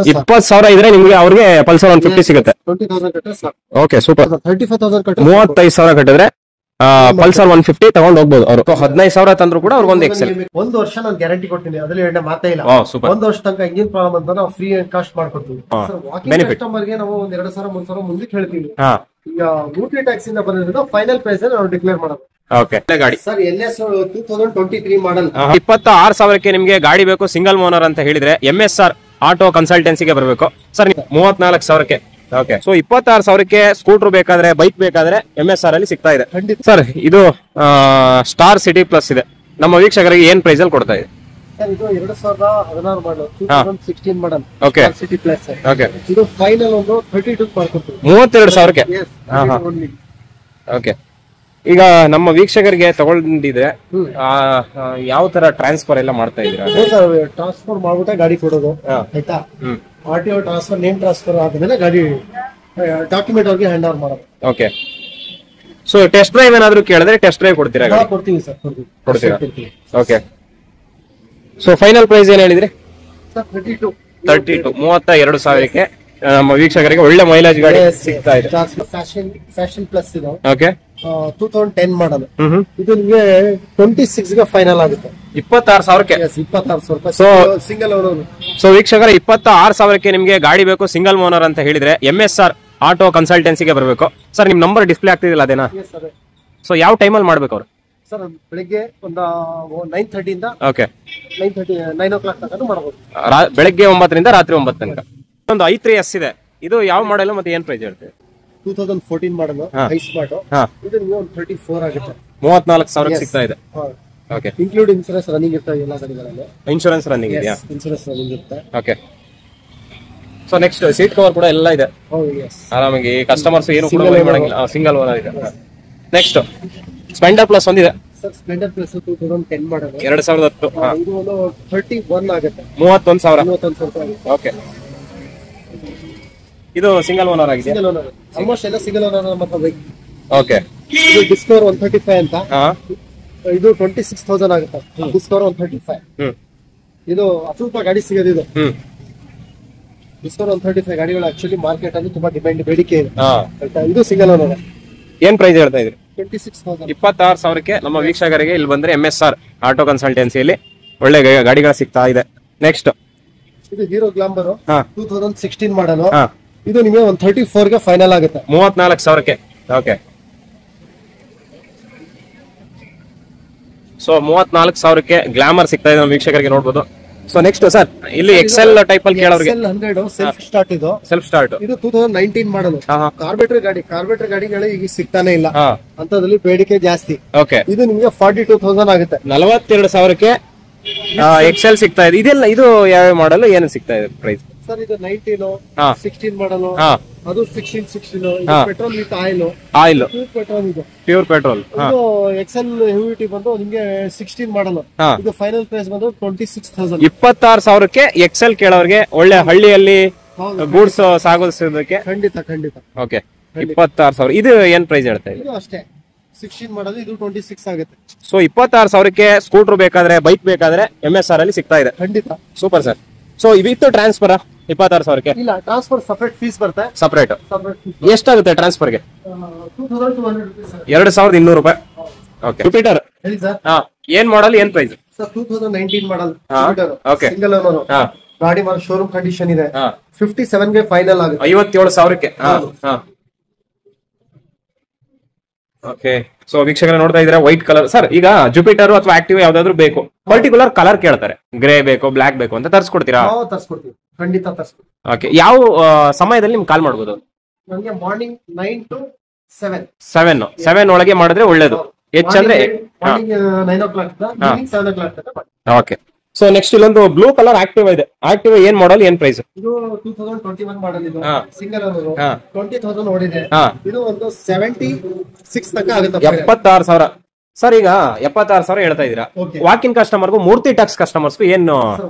20,000 ಇದ್ರೆ ನಿಮ್ಗೆ ಅವ್ರಿಗೆ ಪಲ್ಸರ್ 150 ಸಿಗುತ್ತೆ. 20,000 ಕಟ್ಟರೆ ಸಾಕು. Okay super. 35,000 ಕಟ್ಟರೆ 35,000 ಕಟ್ಟಿದ್ರೆ ಪಲ್ಸರ್ 150 ತಗೊಂಡ್ ಹೋಗ್ಬೋದು ಅವರು. 15,000 ತಂದ್ರು ಕೂಡ ಅವ್ರಿಗೆ ಒಂದು ಎಕ್ಸೆಲ್. 1 ವರ್ಷ ನಾನು ಗ್ಯಾರಂಟಿ ಕೊಡ್ತೀನಿ, ಅದ್ರಲ್ಲಿ ಎರಡನೇ ಮಾತೇ ಇಲ್ಲ. 1 ವರ್ಷ ತನಕ ಇಂಜಿನ್ ಪ್ರಾಬ್ಲಮ್ ಅಂತ ನಾವು ಫ್ರೀ ಅಂಡ್ ಕಾಸ್ಟ್ ಮಾಡ್ಕೊಡ್ತೀವಿ. ಕಸ್ಟಮರ್ ಗೆ ನಾವು 2,000 3,000 ಮುಂದಕ್ಕೆ ಹೇಳ್ತೀವಿ. ಈಗ ಡ್ಯೂಟಿ ಟ್ಯಾಕ್ಸ್ ಇಂದ ಬಂದಿರೋದು ಫೈನಲ್ ಪ್ರೈಸ್ ನಾವು ಡಿಕ್ಲೇರ್ ಮಾಡೋದು. ಓಕೆ ಗಾಡಿ ಸರ್ NS 2023 ಮಾಡಲ್ 26,000ಕ್ಕೆ ನಿಮ್ಗೆ ಗಾಡಿ ಬೇಕು ಸಿಂಗಲ್ ಓನರ್ ಅಂತ ಹೇಳಿದ್ರೆ MSR ಆಟೋ ಕನ್ಸಲ್ಟೆನ್ಸಿಗೆ ಬರಬೇಕು ಸರ್. 34,000ಕ್ಕೆ. ಓಕೆ ಸೊ 26,000ಕ್ಕೆ ಸ್ಕೂಟರ್ ಬೇಕಾದ್ರೆ ಬೈಕ್ ಬೇಕಾದ್ರೆ MSR ಅಲ್ಲಿ ಸಿಗ್ತಾ ಇದೆ ಸರ್. ಇದು ಸ್ಟಾರ್ ಸಿಟಿ ಪ್ಲಸ್ ಇದೆ. ನಮ್ಮ ವೀಕ್ಷಕರಿಗೆ ಏನ್ ಪ್ರೈಸ್ ಅಲ್ಲಿ ಕೊಡ್ತಾ ಇದೆ ಸರ್? ಇದು 2016 ಮಾಡಲ್ 2016 model okay city plus. Okay ಇದು ಫೈನಲ್ ಒಂದು 32 ಮಾಡ್ಕೊಡ್ತೀವಿ. 32,000ಕ್ಕೆ. ಓಕೆ ಈಗ ನಮ್ಮ ವೀಕ್ಷಕರಿಗೆ ತಗೊಂಡಿದ್ರೆ ಯಾವ ತರ ಟ್ರಾನ್ಸ್ಫರ್ ಎಲ್ಲ ಮಾಡ್ತಾ ಇದ್ದೀರಾ? ಟ್ರಾನ್ಸ್ಫರ್ ಮಾಡ್ಬಿಟ್ಟೆ ಗಾಡಿ ಕೊಡೋದು ಆಯ್ತಾ. RTO ಟ್ರಾನ್ಸ್ಫರ್ ನೇಮ್ ಟ್ರಾನ್ಸ್ಫರ್ ಆದ್ಮೇಲೆ ಗಾಡಿ ಡಾಕ್ಯುಮೆಂಟ್ ಅವ್ರಿಗೆ ಹ್ಯಾಂಡ್ ಓವರ್ ಮಾಡೋದು. ಓಕೆ ಸೊ ಟೆಸ್ಟ್ ಡ್ರೈವ್ ಏನಾದ್ರು ಕೇಳಿದ್ರೆ ಟೆಸ್ಟ್ ಡ್ರೈವ್ ಕೊಡ್ತೀರಾ? ಕೊಡ್ತೀವಿ ಸರ್, ಕೊಡ್ತೀರಾ? ಓಕೆ ಸೊ ಫೈನಲ್ ಪ್ರೈಸ್ ಏನ್ ಹೇಳಿದ್ರಿ ಸರ್? 32 32,000ಕ್ಕೆ ನಮ್ಮ ವೀಕ್ಷಕರಿಗೆ ಒಳ್ಳೆ ಮೈಲೇಜ್ ಗಾಡಿ ಸಿಗ್ತಾ ಇದೆ. ಫ್ಯಾಷನ್ ಪ್ಲಸ್ ಇದು. ಓಕೆ 2010 ಮಾಡಲ್. ಇದು ನಿಮಗೆ 26 ಗೆ ಫೈನಲ್ ಆಗುತ್ತೆ. 26,000ಕ್ಕೆ. 26,000 ರೂಪಾಯಿ ಸಿಂಗಲ್ ಓನರ್. ಸೊ ವೀಕ್ಷಕರ 26,000ಕ್ಕೆ ನಿಮ್ಗೆ ಗಾಡಿ ಬೇಕು ಸಿಂಗಲ್ ಓನರ್ ಅಂತ ಹೇಳಿದ್ರೆ MSR ಆಟೋ ಕನ್ಸಲ್ಟೆನ್ಸಿಗೆ ಬರಬೇಕು ಸರ್. ನಿಮ್ ನಂಬರ್ ಡಿಸ್ಪ್ಲೇ ಆಗ್ತಿದಿಲ್ಲ ಅದೇನಾ? ಸೊ ಯಾವ ಟೈಮಲ್ಲಿ ಮಾಡ್ಬೇಕು ಅವ್ರು ಸರ್? ಬೆಳಿಗ್ಗೆ ಒಂದು 9:30 ಇಂದ ಓಕೆ 9 o'clock ತನಕ ಮಾಡಬಹುದು. ಬೆಳಗ್ಗೆ 9ರಿಂದ ರಾತ್ರಿ 9 ತನಕ. ಒಂದು i3S ಇದೆ. ಇದು ಯಾವ ಮಾಡೆಲ್ ಮತ್ತೆ ಏನ್ ಪ್ರೈಸ್ ಹೇಳ್ತೀವಿ? 2014 ಮಾಡಲ್ ಹೈ ಸ್ಮಾರ್ಟ್. ಇದು ನಿಮಗೆ ಒಂದು 34 ಆಗುತ್ತೆ. 34,000ಕ್ಕೆ ಸಿಗ್ತಾ ಇದೆ. ಓಕೆ ಇನ್ಕ್ಲೂಡ್ ಇನ್ಶೂರೆನ್ಸ್ ರನ್ನಿಂಗ್ ಇರ್ತವೆ ಎಲ್ಲ ಗಾಡಿಗಳಲ್ಲಿ. ಇನ್ಶೂರೆನ್ಸ್ ರನ್ನಿಂಗ್ ಇದೆಯಾ? ಇನ್ಶೂರೆನ್ಸ್ ರನ್ನಿಂಗ್ ಇರುತ್ತೆ. Okay so next seat cover ಕೂಡ ಎಲ್ಲ ಇದೆ ಆರಾಮಾಗಿ. ಕಸ್ಟಮರ್ಸ್ ಏನು ಕೂಡ ಮಾಡಂಗಿಲ್ಲ. ಸಿಂಗಲ್ ಓನರ್ ಇದೆ. ನೆಕ್ಸ್ಟ್ ಸ್ಪ್ಲೆಂಡರ್ ಪ್ಲಸ್ ಒಂದಿದೆ ಸರ್. ಸ್ಪ್ಲೆಂಡರ್ ಪ್ಲಸ್ 2010 ಮಾಡಲ್ 2010. ಇದು ಒಂದು 31 ಆಗುತ್ತೆ. 31,000. ಓಕೆ ಇದು ಸಿಂಗಲ್ ಓನರ್ ಆಗಿದೆ. ಸಿಂಗಲ್ ಓನರ್ ಆಲ್ಮೋಸ್ಟ್ ಎಲ್ಲ ಸಿಂಗಲ್ ಓನರ್ ಮಾತ್ರ ಬೈಕ್. ಓಕೆ ಇದು ಡಿಸ್ಕವರ್ 135 ಅಂತ. ಇದು 26,000 ಆಗುತ್ತೆ. ಡಿಸ್ಕವರ್ 135. ಇದು ಅಪರೂಪ ಗಾಡಿ ಸಿಗೋದು ಇದು. ಡಿಸ್ಕವರ್ 135 ಗಾಡಿಗಳು ಆಕ್ಚುಲಿ ಮಾರ್ಕೆಟ್ ಅಲ್ಲಿ ತುಂಬಾ ಡಿಮ್ಯಾಂಡ್, ಬೇಡಿಕೆ ಇದೆ. ಇದು ಸಿಂಗಲ್ ಓನರ್. ಏನ್ ಪ್ರೈಸ್ ಹೇಳ್ತಾ ಇದ್ರಿ? 26,000. 26,000ಕ್ಕೆ ನಮ್ಮ ವೀಕ್ಷಕರಿಗೆ ಇಲ್ಲಿ ಬಂದ್ರೆ MSR ಆಟೋ ಕನ್ಸಲ್ಟೆನ್ಸಿಯಲ್ಲಿ ಒಳ್ಳೆ ಗಾಡಿಗಳು ಸಿಗ್ತಾ ಇದೆ. ನೆಕ್ಸ್ಟ್ ಇದು ಹೀರೋ ಗ್ಲಾಂಬರ್ 2016 ಮಾಡಲ್. ಇದು ನಿಮಗೆ ಒಂದು 34 ಗೆ ಫೈನಲ್ ಆಗುತ್ತೆ. 34,000ಕ್ಕೆ. ಓಕೆ ಸೊ 34,000ಕ್ಕೆ ಗ್ಲಾಮರ್ ಸಿಗ್ತಾ ಇದೆ ನಮ್ಮ ವೀಕ್ಷಕರಿಗೆ ನೋಡಬಹುದು. ಸೊ ನೆಕ್ಸ್ಟ್ ಸರ್ ಇಲ್ಲಿ ಎಕ್ಸೆಲ್ ಟೈಪ್ ಅಲ್ಲಿ ಕೇಳೋರಿಗೆ XL100 ಸೆಲ್ಫ್ ಸ್ಟಾರ್ಟ್. ಇದು ಸೆಲ್ಫ್ ಸ್ಟಾರ್ಟ್. ಇದು 2019 ಮಾಡಲ್. ಕಾರ್ಬೇಟರ್ ಗಾಡಿಗಳು ಈಗ ಸಿಗ್ತಾನೆ ಇಲ್ಲ ಅಂತದ್ರಲ್ಲಿ ಬೇಡಿಕೆ ಜಾಸ್ತಿ. ಓಕೆ ಇದು ನಿಮಗೆ 42,000 ಆಗುತ್ತೆ. 42,000ಕ್ಕೆ ಎಕ್ಸೆಲ್ ಸಿಗ್ತಾ ಇದೆ. ಇದೆಲ್ಲ ಇದು ಯಾವ ಮಾಡಲ್ ಏನು ಸಿಗ್ತಾ ಇದೆ ಪ್ರೈಸ್ ಸರ್? ಇದು 19 16 ಮಾಡಲ್. ಅದು 16 ಪೆಟ್ರೋಲ್ ವಿತ್ ಆಯಿಲ್ ಪೆಟ್ರೋಲ್. ಇದು ಪ್ಯೂರ್ ಪೆಟ್ರೋಲ್. ಇದು ಎಕ್ಸೆಲ್ ಹೆವಿಟಿ ಬಂದು ನಿಮಗೆ 16 ಮಾಡಲ್. ಇದು ಫೈನಲ್ ಪ್ರೈಸ್ ಬಂದು 26,000. 26,000ಕ್ಕೆ ಎಕ್ಸೆಲ್ ಕೇಳೋರಿಗೆ ಒಳ್ಳೆ ಹಳ್ಳಿಯಲ್ಲಿ ಗೂಡ್ಸ್ ಸಾಗಿಸೋದಕ್ಕೆ ಖಂಡಿತ. ಓಕೆ 26,000. ಇದು ಏನ್ ಪ್ರೈಸ್ ಹೇಳ್ತಾ ಇದೆ? ಇದು ಅಷ್ಟೇ 16 ಮಾಡಲ್. ಇದು 26 ಆಗುತ್ತೆ. ಸೊ 26,000ಕ್ಕೆ ಸ್ಕೂಟರ್ ಬೇಕಾದ್ರೆ ಬೈಕ್ ಬೇಕಾದ್ರೆ MSR ಅಲ್ಲಿ ಸಿಗ್ತಾ ಇದೆ. ಖಂಡಿತ ಸೂಪರ್ ಸರ್. ಸೊ ಇವಿತ್ತು ಟ್ರಾನ್ಸ್ಫರ್ 26,000ಕ್ಕೆ ಇಲ್ಲ. ಟ್ರಾನ್ಸ್ಫರ್ ಸಪರೇಟ್ ಫೀಸ್ ಬರುತ್ತೆ. ಸಪರೇಟ್ ಎಷ್ಟಾಗುತ್ತೆ ಟ್ರಾನ್ಸ್ಫರ್ಗೆ? 2,200 ರೂಪಾಯಿ. ಓಕೆ ಜುಪಿಟರ್ ಹೇಳಿ ಸರ್. ಏನ್ ಮಾಡಲ್ ಏನ್ price sir? 2019 model okay single owner. ಗಾಡಿ ಮಾತ್ರ ಶೋರೂಮ್ ಕಂಡೀಷನ್ ಇದೆ. 57 ಗೆ ಫೈನಲ್ ಆಗುತ್ತೆ. 57,000ಕ್ಕೆ. ಓಕೆ ಸೊ ವೀಕ್ಷಕರ ನೋಡ್ತಾ ಇದ್ರೆ ವೈಟ್ ಕಲರ್ ಸರ್. ಈಗ ಜುಪಿಟರ್ ಅಥವಾ ಆಕ್ಟಿವ್ ಯಾವ್ದಾದ್ರು ಬೇಕು, ಪರ್ಟಿಕ್ಯುಲರ್ ಕಲರ್ ಕೇಳ್ತಾರೆ, ಗ್ರೇ ಬೇಕು ಬ್ಲಾಕ್ ಬೇಕು ಅಂತ ತರಿಸ್ಕೊಡ್ತೀರಾ? ತರಿಸ್ಕೊಡ್ತೀವಿ, ಖಂಡಿತ ತರಿಸ್ಕೊಡ್ತೀವಿ. ಓಕೆ ಯಾವ ಸಮಯದಲ್ಲಿ ನಿಮ್ಗೆ ಕಾಲ್ ಮಾಡ್ಬೋದು? ನಮಗೆ ಮಾರ್ನಿಂಗ್ 9 to 7. 7 ಒಳಗೆ ಮಾಡಿದ್ರೆ ಒಳ್ಳೇದು. ಹೆಚ್ಚಂದ್ರೆ 9 o'clock 7 o'clock. Okay so next ಇಲ್ಲೊಂದು ಬ್ಲೂ ಕಲರ್ ಆಕ್ಟಿವ್ ಇದೆ. ಆಕ್ಟಿವ್ ಏನ್ ಮಾಡಲ್ ಏನ್ ಪ್ರೈಸ್? ಇದು 2021 ಮಾಡಲ್. ಇದು ಸಿಂಗಲ್ ಓನರ್ 20,000 ಓಡಿದೆ. ಇದು ಒಂದು 76 ತನಕ ಆಗುತ್ತೆ. 76,000 ಸರ್. ಈಗ 76,000 ಹೇಳ್ತಾ ಇದೀರಾ. ವಾಕಿನ್ ಕಸ್ಟಮರ್ಗೂ ಮೂರ್ತಿ ಟ್ಯಾಕ್ಸ್ ಕಸ್ಟಮರ್ಸ್ಗೂ ಏನು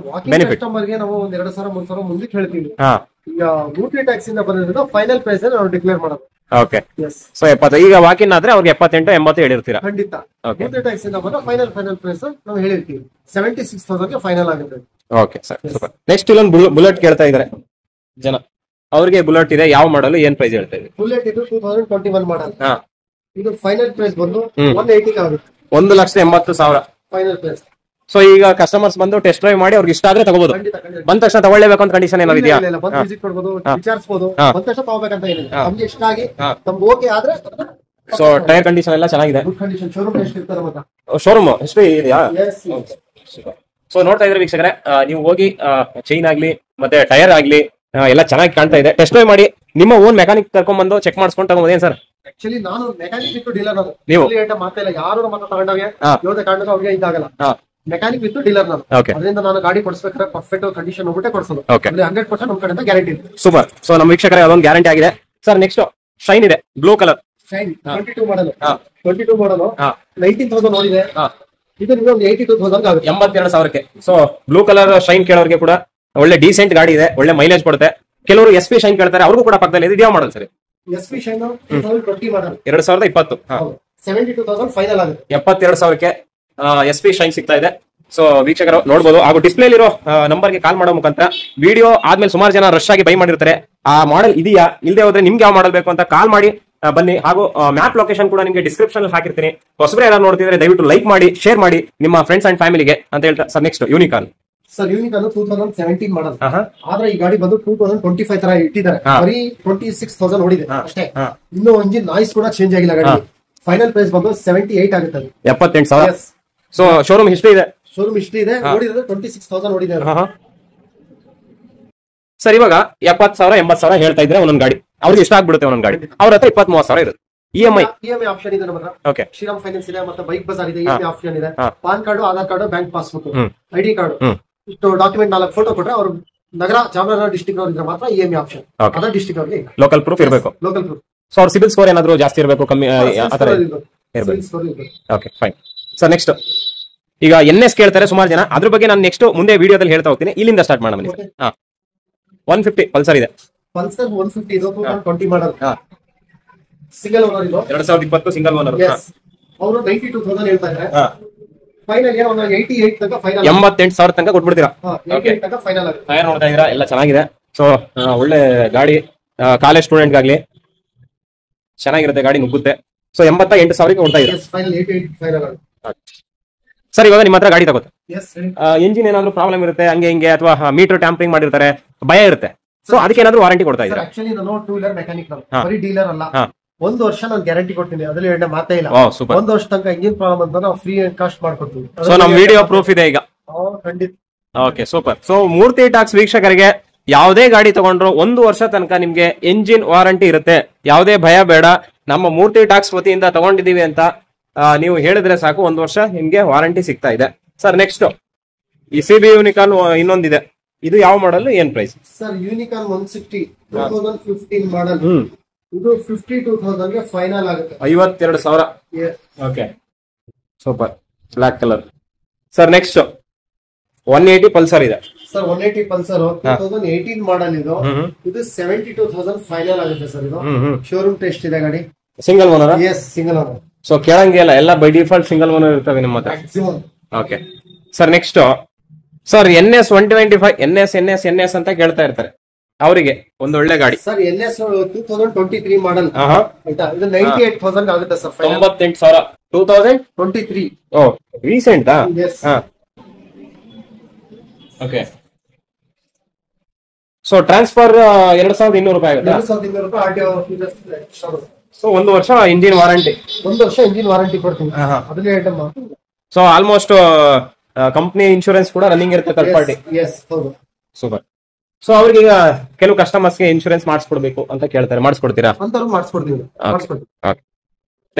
ಬೆನಿಫಿಟ್? ಕಸ್ಟಮರ್ಗೆ ನಾವು 2,000 3,000 ಮುಂದಕ್ಕೆ ಹೇಳ್ತೀವಿ. ಈಗ ಮೂರ್ತಿ ಟ್ಯಾಕ್ಸ್ ಇಂದ ಬಂದಿರೋದು ಫೈನಲ್ ಪ್ರೈಸ್ ನಾವು ಡಿಕ್ಲೇರ್ ಮಾಡೋದು. Okay so 70. ಈಗ ವಾಕಿನ್ ಆದ್ರೆ ಅವ್ರಿಗೆ 78 80 ಹೇಳಿರ್ತೀರಾ? ಖಂಡಿತ. ಮೂರ್ತಿ ಟ್ಯಾಕ್ಸ್ ಇಂದ ಬಂದ ಫೈನಲ್ ಪ್ರೈಸ್ ನಾವು ಹೇಳಿರ್ತೀವಿ. 76,000 ಗೆ ಫೈನಲ್ ಆಗುತ್ತೆ. Okay sir super. ನೆಕ್ಸ್ಟ್ ಇಲ್ಲೊಂದು ಬುಲೆಟ್ ಕೇಳ್ತಾ ಇದಾರೆ. ಜನ ಅವ್ರಿಗೆ ಬುಲೆಟ್ ಇದೆ, ಯಾವ ಮಾಡಲ್ ಏನ್ ಪ್ರೈಸ್ ಹೇಳ್ತಾ ಇದ್ದೀವಿ? ಬುಲೆಟ್ ಇದು 2021 ಮಾಡಲ್. ಹಾ, ಇದು ಫೈನಲ್ ಪ್ರೈಸ್ ಬಂದು 180 ಆಗುತ್ತೆ. 1,80,000 ಫೈನಲ್ ಪ್ರೈಸ್. ಸೊ ಈಗ ಕಸ್ಟಮರ್ಸ್ ಬಂದು ಟೆಸ್ಟ್ ಡ್ರೈವ್ ಮಾಡಿ ಅವ್ರಿಗೆ ಇಷ್ಟ ಆದ್ರೆ ತಗೋಬಹುದು. ಖಂಡಿತ ಖಂಡಿತ. ಬಂದ ತಕ್ಷಣ ತಗೊಳ್ಳೇಬೇಕು ಅಂತ ಕಂಡೀಷನ್ ಏನಾದ್ರು ಇದೆಯಾ? ಇಲ್ಲ, ಬಂದು ವಿಸಿಟ್ ಕೊಡ್ಬೋದು, ವಿಚಾರಿಸಬಹುದು, ಬಂದ ತಕ್ಷಣ ತಗೋಬೇಕಂತ ಏನಿಲ್ಲ. ನಮ್ಗೆ ಇಷ್ಟ ಆಗಿ ನಮ್ಗೆ ಓಕೆ ಆದ್ರೆ ಸೊ ಟೈರ್ ಕಂಡೀಷನ್ ಎಲ್ಲ ಚೆನ್ನಾಗಿದೆ. Good condition. ಶೋರೂಮ್ ಎಷ್ಟು ಇರ್ತಾರೆ ಮತ್ತೆ? ಶೋರೂಮ್ ಎಷ್ಟು ಇದೆಯಾ? Yes. ಸೊ ನೋಡ್ತಾ ಇದ್ರೆ ವೀಕ್ಷಕರೇ, ನೀವು ಹೋಗಿ ಚೈನ್ ಆಗ್ಲಿ ಮತ್ತೆ ಟೈರ್ ಆಗ್ಲಿ ಎಲ್ಲ ಚೆನ್ನಾಗಿ ಕಾಣ್ತಾ ಇದೆ. ಟೆಸ್ಟ್ ಡ್ರೈವ್ ಮಾಡಿ ನಿಮ್ಮ ಓನ್ ಮೆಕ್ಯಾನಿಕ್ ಕರ್ಕೊಂಡ್ ಬಂದು ಚೆಕ್ ಮಾಡ್ಸ್ಕೊಂಡು ತಗೋಬೋದು. ಏನ್ ಸರ್ ಆಕ್ಚುಲಿ ನಾನು ಮೆಕ್ಯಾನಿಕ್ ವಿತ್ ಡೀಲರ್. ನಾನು ನೀವು ಮಾತಾಡಿಲ್ಲ, ಯಾರು ನಮ್ಮ ತಗೊಂಡವ್ಗೆ ಯೋಧೆ ಕಾರಣಕ್ಕೆ ಅವ್ರಿಗೆ ಇದಾಗಲ್ಲ. ಮೆಕ್ಯಾನಿಕ್ ವಿತ್ ಡೀಲರ್ ನಾನು. ಅದರಿಂದ ನಾನು ಗಾಡಿ ಕೊಡಿಸ್ಬೇಕಾದ್ರೆ ಪರ್ಫೆಕ್ಟ್ ಕಂಡೀಷನ್ ಹೋಗ್ಬಿಟ್ಟೆ ಕೊಡ್ಸೋದು. 100% ನಮ್ ಕಡೆಯಿಂದ ಗ್ಯಾರಂಟಿ ಇದೆ. ಸೂಪರ್. ಸೊ ನಮ್ಮ ವೀಕ್ಷಕರೇ ಅದೊಂದು ಗ್ಯಾರಂಟಿ ಆಗಿದೆ. ಸರ್ ನೆಕ್ಸ್ಟ್ ಶೈನ್ ಇದೆ, ಬ್ಲೂ ಕಲರ್ ಶೈನ್ 22 ಮಾಡಲ್. 19,000 ನೋಡಿದೆ. ಇದು ನಿಮಗೆ ಒಂದು 82,000 ಆಗುತ್ತೆ. 82,000ಕ್ಕೆ. ಸೊ ಬ್ಲೂ ಕಲರ್ ಶೈನ್ ಕೇಳೋರಿಗೆ ಕೂಡ ಒಳ್ಳೆ ಡೀಸೆಂಟ್ ಗಾಡಿ ಇದೆ, ಒಳ್ಳೆ ಮೈಲೇಜ್ ಕೊಡುತ್ತೆ. ಕೆಲವರು SP ಶೈನ್ ಕೇಳ್ತಾರೆ, ಅವ್ರಿಗೂ ಕೂಡ ಪಕ್ಕದಲ್ಲಿ ಇದು ಯಾವ ಮಾಡಲ್ ಸರ್? SP ಶೈನ್ 2020 ಮಾಡಲ್, 2020. 72,000 ಫೈನಲ್ ಆಗುತ್ತೆ. 72,000ಕ್ಕೆ SP ಶೈನ್ ಸಿಗ್ತಾ ಇದೆ. ಸೊ ವೀಕ್ಷಕರು ನೋಡಬಹುದು. ಹಾಗೂ ಡಿಸ್ಪ್ಲೇ ಇರೋ ನಂಬರ್ಗೆ ಕಾಲ್ ಮಾಡೋ ಮುಖಾಂತರ ವಿಡಿಯೋ ಆದ್ಮೇಲೆ ಸುಮಾರು ಜನ ರಶ್ ಆಗಿ ಬೈ ಮಾಡಿರ್ತಾರೆ. ಆ ಮಾಡಲ್ ಇದೆಯಾ ಇಲ್ಲದೆ ಹೋದ್ರೆ ನಿಮ್ಗೆ ಯಾವ ಮಾಡಲ್ ಬೇಕು ಅಂತ ಕಾಲ್ ಮಾಡಿ ಬನ್ನಿ. ಹಾಗೂ ಮ್ಯಾಪ್ ಲೊಕೇಶನ್ ಕೂಡ ನಿಮಗೆ ಡಿಸ್ಕ್ರಿಪ್ಷನ್ ಅಲ್ಲಿ ಹಾಕಿರ್ತೀನಿ. ಹೊಸಬ್ರೆ ಯಾರು ನೋಡ್ತಿದ್ರೆ ದಯವಿಟ್ಟು ಲೈಕ್ ಮಾಡಿ, ಶೇರ್ ಮಾಡಿ ನಿಮ್ಮ ಫ್ರೆಂಡ್ಸ್ ಅಂಡ್ ಫ್ಯಾಮಿಲಿಗೆ ಅಂತ ಹೇಳ್ತಾ sir next unicorn. Sir unicorn 2017 ಮಾಡಲ್. ಆದ್ರೆ ಈ ಗಾಡಿ ಬಂದು 2025 ತರ ಇಟ್ಟಿದ್ದಾರೆ. ಬರೀ 26,000 ಓಡಿದೆ ಅಷ್ಟೇ. ಇನ್ನು ಇಂಜಿನ್ ನಾಯ್ಸ್ ಕೂಡ ಚೇಂಜ್ ಆಗಿಲ್ಲ ಗಾಡಿ. ಫೈನಲ್ ಪ್ರೈಸ್ ಬಂದು 78 ಆಗುತ್ತೆ. 78,000. ಸೊ ಶೋರೂಮ್ ಹಿಸ್ಟ್ರಿ ಇದೆ. ಶೋರೂಮ್ ಹಿಸ್ಟ್ರಿ ಇದೆ. ಓಡಿದ್ರೆ 26,000 ಓಡಿದೆ. ಸರ್ ಇವಾಗ 70,000 80,000 ಹೇಳ್ತಾ ಇದ್ರೆ ಒಂದೊಂದು ಗಾಡಿ ಅವ್ರಿಗೆ ಇಷ್ಟ ಆಗ್ಬಿಡುತ್ತೆ. ಒಂದೊಂದು ಗಾಡಿ ಅವ್ರ ಹತ್ರ 20-30,000 ಇರುತ್ತೆ. EMI ಆಪ್ಷನ್ ಇದೆ ನಮ್ಮ ಹತ್ರ. ಓಕೆ, ಶ್ರೀರಾಮ್ ಫೈನಾನ್ಸ್ ಇದೆ, ಮತ್ತೆ ಬೈಕ್ ಬಜಾರ್ ಇದೆ. EMI ಆಪ್ಷನ್ ಇದೆ. PAN card, Aadhaar card, bank passbook, ID card, ಇಷ್ಟು ಡಾಕ್ಯುಮೆಂಟ್ 4 ಫೋಟೋ ಕೊಟ್ರೆ ಅವ್ರು ನಗರ ಚಾಮರಾಜನಗರ ಡಿಸ್ಟ್ರಿಕ್ಟ್ ಅವ್ರು ಇದ್ರೆ ಮಾತ್ರ EMI ಆಪ್ಷನ್. ಅದರ್ ಡಿಸ್ಟ್ರಿಕ್ಟ್ ಅವ್ರಿಗೆ ಲೋಕಲ್ ಪ್ರೂಫ್ ಇರಬೇಕು. Local proof. ಸೊ ಅವ್ರ ಸಿಬಿಲ್ ಸ್ಕೋರ್ ಏನಾದ್ರು ಜಾಸ್ತಿ ಇರಬೇಕು, ಕಮ್ಮಿ ಆತರ ಇರಬೇಕು. Okay fine. ಸರ್ ನೆಕ್ಸ್ಟ್ ಈಗ NS ಕೇಳ್ತಾರೆ ಸುಮಾರು ಜನ. ಅದ್ರ ಬಗ್ಗೆ ನಾನು ನೆಕ್ಸ್ಟ್ ಮುಂದೆ ವಿಡಿಯೋದಲ್ಲಿ ಹೇಳ್ತಾ ಹೋಗ್ತೀನಿ. ಇಲ್ಲಿಂದ ಸ್ಟಾರ್ಟ್ ಮಾಡೋಣ. 150 ಪಲ್ಸರ್ ಇದೆ. ಪಲ್ಸರ್ 150 ಇದು 2020 ಮಾಡಲ್. ಸಿಂಗಲ್ ಓನರ್ ಇದು. 2020 ಸಿಂಗಲ್ ಓನರ್. ಅವರು 92,000 ಹೇಳ್ತಾ ಇದ್ದಾರೆ. ಫೈನಲ್ ಏನು 88 ತನಕ ಫೈನಲ್. 88,000 ತನಕ ಕೊಟ್ಬಿಡ್ತೀರಾ? 88 ತನಕ ಫೈನಲ್ ಆಗುತ್ತೆ. ಟೈರ್ ನೋಡ್ತಾ ಇದೀರಾ, ಎಲ್ಲ ಚೆನ್ನಾಗಿದೆ. ಸೊ ಒಳ್ಳೆ ಗಾಡಿ, ಕಾಲೇಜ್ ಸ್ಟೂಡೆಂಟ್ ಗಾಗ್ಲಿ ಚೆನ್ನಾಗಿರುತ್ತೆ ಗಾಡಿ, ನುಗ್ಗುತ್ತೆ. ಸೊ 88,000ಕ್ಕೆ ಕೊಡ್ತಾ ಇದ್ದೀರಾ? ಫೈನಲ್ 88 ಫೈನಲ್ ಆಗುತ್ತೆ. ಸರ್ ಇವಾಗ ನಿಮ್ಮ ಹತ್ರ ಗಾಡಿ ತಗೋತೆ, ಇಂಜಿನ್ ಏನಾದ್ರು ಪ್ರಾಬ್ಲಮ್ ಇರುತ್ತೆ ಹಂಗೆ ಹಿಂಗೆ, ಅಥವಾ ಮೀಟರ್ ಟ್ಯಾಂಪರಿಂಗ್ ಮಾಡಿರ್ತಾರೆ, ಭಯ ಇರುತ್ತೆ. ಸೊ ಅದಕ್ಕೆ ಏನಾದ್ರು ವಾರಂಟಿ ಕೊಡ್ತಾ ಇದ್ದೀರಾ? ಆಕ್ಚುಲಿ ನಾನು 2 ವೀಲರ್ ಮೆಕ್ಯಾನಿಕ್, ಬರೀ ಡೀಲರ್ ಅಲ್ಲ. 1 ವರ್ಷ ನಾನು ಗ್ಯಾರಂಟಿ ಕೊಡ್ತೀನಿ, ಅದ್ರಲ್ಲಿ ಎರಡನೇ ಮಾತೇ ಇಲ್ಲ. 1 ವರ್ಷ ತನಕ ಇಂಜಿನ್ ಪ್ರಾಬ್ಲಮ್ ಅಂತ ನಾವು ಫ್ರೀ ಅಂಡ್ ಕಾಸ್ಟ್ ಮಾಡ್ಕೊಡ್ತೀವಿ. ಸೊ ನಮ್ ವಿಡಿಯೋ ಪ್ರೂಫ್ ಇದೆ ಈಗ. ಖಂಡಿತ. Okay super. ಸೊ ಮೂರ್ತಿ ಟಾಕ್ಸ್ ವೀಕ್ಷಕರಿಗೆ ಯಾವುದೇ ಗಾಡಿ ತಗೊಂಡ್ರು 1 ವರ್ಷ ತನಕ ನಿಮ್ಗೆ ಎಂಜಿನ್ ವಾರಂಟಿ ಇರುತ್ತೆ. ಯಾವುದೇ ಭಯ ಬೇಡ. ನಮ್ಮ ಮೂರ್ತಿ ಟಾಕ್ಸ್ ವತಿಯಿಂದ ತಗೊಂಡಿದೀವಿ ಅಂತ ನೀವು ಹೇಳಿದ್ರೆ ಸಾಕು, 1 ವರ್ಷ ನಿಮ್ಗೆ ವಾರಂಟಿ ಸಿಗ್ತಾ ಇದೆ. ಸರ್ ನೆಕ್ಸ್ಟ್ ಈ CB ಯೂನಿಕಾರ್ನ್ ಇನ್ನೊಂದಿದೆ. ಇದು ಯಾವ ಮಾಡಲ್, ಏನ್ ಪ್ರೈಸ್? ಸರ್ ಯೂನಿಕಾರ್ನ್ 160 2015 ಮಾಡಲ್. ಇದು 52,000 ಗೆ ಫೈನಲ್ ಆಗುತ್ತೆ. 52,000. Okay super, black colour. Sir next 180 Pulsar ಇದೆ. ಸರ್ 180 ಪಲ್ಸರ್ 2018 ಮಾಡಲ್ ಇದು. ಇದು 72,000 ಫೈನಲ್ ಆಗುತ್ತೆ ಸರ್. ಇದು ಶೋರೂಮ್ ಟೆಸ್ಟ್ ಇದೆ ಗಾಡಿ. Single owner? Yes single owner. So ಕೇಳಂಗಿಲ್ಲ, ಎಲ್ಲ ಬೈ ಡಿಫಾಲ್ಟ್ ಸಿಂಗಲ್ ಓನರ್ ಇರ್ತವೆ ನಿಮ್ಮ ಹತ್ರ. Okay sir next sir NS 125 NS ಅಂತ ಕೇಳ್ತಾ ಇರ್ತಾರೆ, ಅವರಿಗೆ ಒಂದು ಒಳ್ಳೆ ಗಾಡಿ. ಸರ್ NS 2023 ಮಾಡಲ್. ಇದು 98,000 ಆಗುತ್ತೆ ಸರ್. 98,000 2023. ಓ ರೀಸೆಂಟಾ? ಓಕೆ. ಸೊ ಟ್ರಾನ್ಸ್ಫರ್ 2,200 ರೂಪಾಯಿ ಆಗುತ್ತೆ. 2,200 ರೂಪಾಯಿ RTO. ಸೊ 1 ವರ್ಷ ಇಂಜಿನ್ ವಾರಂಟಿ. 1 ವರ್ಷ ಇಂಜಿನ್ ವಾರಂಟಿ ಕೊಡ್ತೀನಿ. ಅದನ್ನೇ item. So almost company insurance ಕೂಡ ರನ್ನಿಂಗ್ ಇರುತ್ತೆ, ಥರ್ಡ್ ಪಾರ್ಟಿ. ಸೂಪರ್. ಸೊ ಅವ್ರಿಗೆ ಈಗ ಕೆಲವು ಕಸ್ಟಮರ್ಸ್ಗೆ ಇನ್ಶೂರೆನ್ಸ್ ಮಾಡಿಸ್ಕೊಡ್ಬೇಕು ಅಂತ ಕೇಳ್ತಾರೆ, ಮಾಡಿಸ್ಕೊಡ್ತೀರಾ? ಮಾಡಿಸ್ಕೊಡ್ತೀವಿ.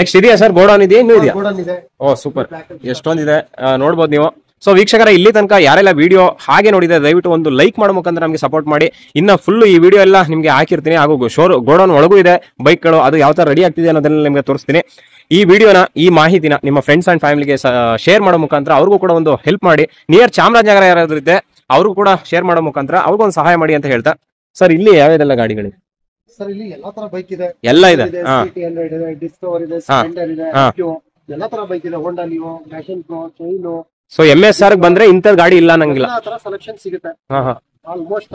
ನೆಕ್ಸ್ಟ್ ಇದೆಯಾ ಸರ್ ಗೋಡೌನ್ ಇದೆಯಾ, ಇನ್ನೂ ಇದೆಯಾ? ಗೋಡೌನ್ ಇದೆ. ಓ ಸೂಪರ್, ಎಷ್ಟೊಂದಿದೆ ನೋಡ್ಬೋದು ನೀವು. ಸೊ ವೀಕ್ಷಕರ ಇಲ್ಲಿ ತನಕ ಯಾರೆಲ್ಲ ವಿಡಿಯೋ ಹಾಗೆ ನೋಡಿದ್ರೆ ದಯವಿಟ್ಟು ಒಂದು ಲೈಕ್ ಮಾಡೋ ಮುಖಾಂತರ ನಮಗೆ ಸಪೋರ್ಟ್ ಮಾಡಿ. ಇನ್ನ ಫುಲ್ ಈ ವಿಡಿಯೋ ಎಲ್ಲ ನಿಮಗೆ ಹಾಕಿರ್ತೀನಿ. ಹಾಗೂ ಗೋಡೌನ್ ಒಳಗೂ ಇದೆ ಬೈಕ್ಗಳು, ಅದು ಯಾವ ತರ ರೆಡಿ ಆಗ್ತಿದೆ ಅನ್ನೋದನ್ನ ನಿಮಗೆ ತೋರಿಸ್ತೀನಿ. ಈ ವಿಡಿಯೋನ, ಈ ಮಾಹಿತಿನ ನಿಮ್ಮ ಫ್ರೆಂಡ್ಸ್ ಅಂಡ್ ಫ್ಯಾಮಿಲಿಗೆ ಶೇರ್ ಮಾಡೋ ಮುಖಾಂತರ ಅವ್ರಿಗೂ ಕೂಡ ಒಂದು ಹೆಲ್ಪ್ ಮಾಡಿ. ನಿಯರ್ ಚಾಮರಾಜನಗರ ಯಾರಾದ್ರೂ ಇದ್ದೆ ಅವ್ರಿಗೂ ಕೂಡ ಶೇರ್ ಮಾಡೋ ಮುಖಾಂತರ ಅವ್ರಿಗೂ ಒಂದು ಸಹಾಯ ಮಾಡಿ ಅಂತ ಹೇಳ್ತಾ, ಸರ್ ಇಲ್ಲಿ ಯಾವ್ಯಾವೆಲ್ಲ ಗಾಡಿಗಳಿವೆ? ಸರ್ ಇಲ್ಲಿ ಎಲ್ಲಾ ತರ ಬೈಕ್ ಇದೆ. ಎಲ್ಲ ಇದೆ. ಡಿಸ್ಕವರ್ ಇದೆ, ಸ್ಪ್ಲೆಂಡರ್ ಇದೆ, ಎಲ್ಲಾ ತರ ಬೈಕ್ ಇದೆ. ಹೋಂಡಾ ಲಿಯೋ, ಪ್ಯಾಷನ್ ಪ್ರೋ, ಚೈನೋ. ಸೊ MSR ಬಂದ್ರೆ ಇಂಥ ಗಾಡಿ ಇಲ್ಲ ನಂಗಿಲ್ಲ, ಸೆಲೆಕ್ಷನ್ ಸಿಗುತ್ತೆ. ಆಲ್ಮೋಸ್ಟ್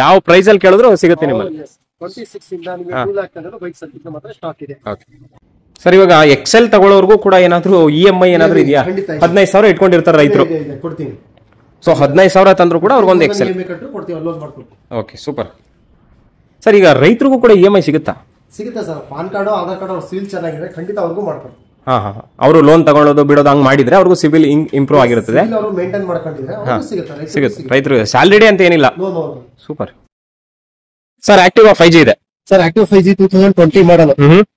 ಯಾವ ಪ್ರೈಸ್ ಅಲ್ಲಿ ಕೇಳಿದ್ರು ಸಿಗುತ್ತೆ ನಿಮ್ಮಲ್ಲಿ. 26 ಇಂದ ನಿಮಗೆ 2 lakh ತನಕ ಬೈಕ್ ಸರ್ವಿಸ್ ಮಾತ್ರ ಸ್ಟಾಕ್ ಇದೆ. ಸರ್ ಇವಾಗ ಎಕ್ಸೆಲ್ ತಗೊಳ್ಳೋರ್ಗೂ ಕೂಡ ಏನಾದ್ರು EMI ಏನಾದ್ರು ಇದೆಯಾ? 15,000 ಇಟ್ಕೊಂಡಿರ್ತಾರೆ ರೈತರು. ಕೊಡ್ತೀನಿ. ಸೊ 15,000 ತಂದ್ರು ಕೂಡ ಅವ್ರಿಗೊಂದು ಎಕ್ಸೆಲ್ ಕೊಡ್ತೀವಿ, ಅನ್ಲೋಡ್ ಮಾಡ್ಕೊಡ್ತೀವಿ. Okay super. ಸರ್ ಈಗ ರೈತರಿಗೂ ಕೂಡ EMI ಸಿಗುತ್ತಾ? ಸಿಗುತ್ತೆ sir. PAN card Aadhaar card ಅವ್ರ ಸಿವಿಲ್ ಚೆನ್ನಾಗಿದೆ, ಖಂಡಿತ ಅವ್ರಿಗೂ ಮಾಡ್ಕೊಡ್ತೀವಿ. ಅವರು ಲೋನ್ ತಗೊಳ್ಳೋದು ಬಿಡೋದು ಹಂಗ್ ಮಾಡಿದ್ರೆ ಅವ್ರಿಗೂ ಸಿವಿಲ್ ಇಂಪ್ರೂವ್ ಆಗಿರುತ್ತದೆ. ಅವರು ಮೇಂಟೈನ್ ಮಾಡ್ಕೊಂಡಿದ್ರೆ ಸಿಗುತ್ತೆ. ರೈತರು ಸ್ಯಾಲರಿ ಅಂತ ಏನಿಲ್ಲ. ಸೂಪರ್. ಸರ್ ಆಕ್ಟಿವಾ 5G ಇದೆ ಸರ್. ಆಕ್ಟಿವ್ 5G 2020 ಮಾಡಲ್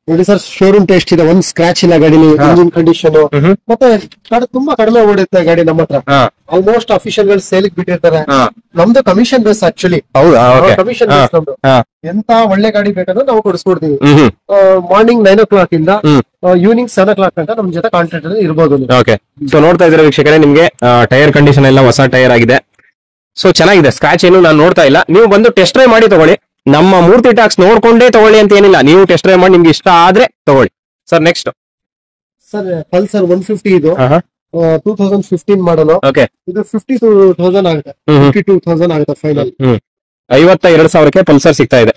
ನೋಡಿ ಸರ್. ಶೋರೂಮ್ ಟೆಸ್ಟ್ ಇದೆ, ಒಂದ್ ಸ್ಕ್ರಾಚ್ ಇಲ್ಲ ಗಾಡಿಲಿ. ಇಂಜಿನ್ ಕಂಡೀಷನ್ ಮತ್ತೆ ತುಂಬಾ ಕಡಿಮೆ ಓಡುತ್ತೆ ಗಾಡಿ ನಮ್ಮ ಹತ್ರ. ಆಲ್ಮೋಸ್ಟ್ ಅಫಿಷಿಯಲ್ ಗಳು ಸೇಲ್ ಬಿಟ್ಟಿರ್ತಾರೆ. ನಮ್ದು commission base actually. Commission base ನಮ್ದು. ಎಂತ ಒಳ್ಳೆ ಗಾಡಿ ಬೇಕಾದ್ರೂ ನಾವು ಕೊಡಿಸ್ಕೊಡ್ತೀವಿ. ಮಾರ್ನಿಂಗ್ 9 o'clock ಇಂದ ಈವ್ನಿಂಗ್ 7 o'clock ಅಂತ ನಮ್ ಜೊತೆ ಕಾಂಟ್ಯಾಕ್ಟ್ ಅಲ್ಲಿ ಇರ್ಬೋದು. ಸೊ ನೋಡ್ತಾ ಇದ್ರೆ ವೀಕ್ಷಕರೇ, ನಿಮ್ಗೆ ಟೈರ್ ಕಂಡೀಷನ್ ಎಲ್ಲ ಹೊಸ ಟೈರ್ ಆಗಿದೆ. ಸೊ ಚೆನ್ನಾಗಿದೆ. ಸ್ಕ್ರಾಚ್ ಏನು ನಾನು ನೋಡ್ತಾ ಇಲ್ಲ. ನೀವು ಬಂದು ಟೆಸ್ಟ್ ಡ್ರೈವ್ ಮಾಡಿ ತಗೊಳ್ಳಿ. ನಮ್ಮ ಮೂರ್ತಿ ಟಾಕ್ಸ್ ನೋಡ್ಕೊಂಡೇ ತಗೊಳ್ಳಿ ಅಂತ ಏನಿಲ್ಲ. ನೀವು ಟೆಸ್ಟ್ ಡ್ರೈವ್ ಮಾಡಿ ನಿಮ್ಗೆ ಇಷ್ಟ ಆದ್ರೆ ತಗೊಳ್ಳಿ. ಸರ್ ನೆಕ್ಸ್ಟ್ ಸರ್ ಪಲ್ಸರ್ 150 ಇದು 2015 ಮಾಡಲು. ಇದು 52,000 ಆಗುತ್ತೆ. 52,000 ಆಗುತ್ತೆ ಫೈನಲ್. 52,000ಕ್ಕೆ ಪಲ್ಸರ್ ಸಿಗ್ತಾ ಇದೆ.